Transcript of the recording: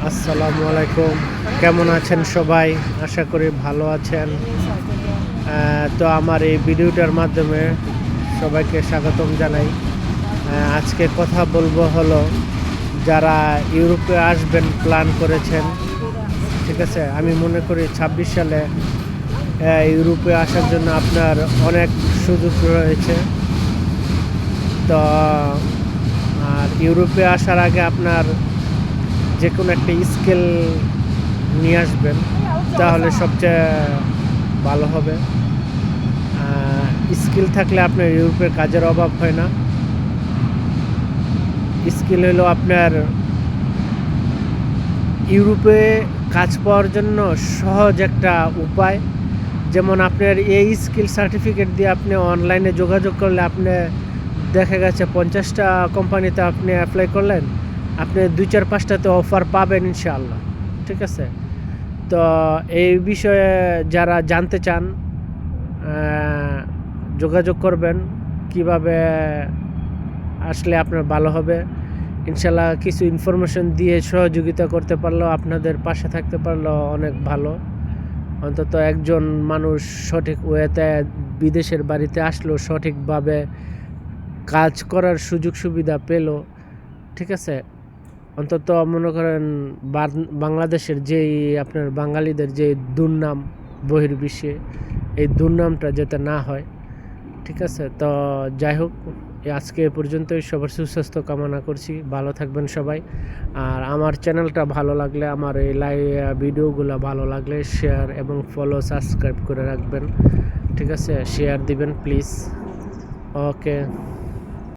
আসসালামু আলাইকুম। কেমন আছেন সবাই? আশা করি ভালো আছেন। তো আমার এই ভিডিওটার মাধ্যমে সবাইকে স্বাগতম জানাই। আজকে কথা বলবো হলো যারা ইউরোপে আসবেন প্ল্যান করেছেন, ঠিক আছে? আমি মনে করি ২৬ সালে ইউরোপে আসার জন্য আপনার অনেক সুযোগ রয়েছে। তো আর ইউরোপে আসার আগে আপনার যেকোনো একটা স্কিল নিয়ে আসবেন, তাহলে সবচেয়ে ভালো হবে। স্কিল থাকলে আপনার ইউরোপে কাজের অভাব হয় না। স্কিল হলো আপনার ইউরোপে কাজ পাওয়ার জন্য সহজ একটা উপায়। যেমন আপনার এই স্কিল সার্টিফিকেট দিয়ে আপনি অনলাইনে যোগাযোগ করলে আপনি দেখা গেছে 50টা কোম্পানিতে আপনি অ্যাপ্লাই করলেন, আপনি 2-4-5টাতে অফার পাবেন ইনশাআল্লাহ, ঠিক আছে? তো এই বিষয়ে যারা জানতে চান যোগাযোগ করবেন, কিভাবে আসলে আপনার ভালো হবে। ইনশাআল্লাহ কিছু ইনফরমেশন দিয়ে সহযোগিতা করতে পারলেও, আপনাদের পাশে থাকতে পারলেও অনেক ভালো। অন্তত একজন মানুষ সঠিক ওয়েতে বিদেশের বাড়িতে আসলো, সঠিকভাবে কাজ করার সুযোগ সুবিধা পেল, ঠিক আছে? অন্তত মনে করেন বাংলাদেশের যেই আপনার বাঙালিদের যে দুর্নাম বহির্বিশ্বে, এই দুর্নামটা যাতে না হয়, ঠিক আছে? তো যাই হোক, আজকে এ পর্যন্তই। সবার সুস্বাস্থ্য কামনা করছি, ভালো থাকবেন সবাই। আর আমার চ্যানেলটা ভালো লাগলে, আমার এই ভিডিওগুলো ভালো লাগলে শেয়ার এবং ফলো সাবস্ক্রাইব করে রাখবেন, ঠিক আছে? শেয়ার দিবেন প্লিজ। ওকে।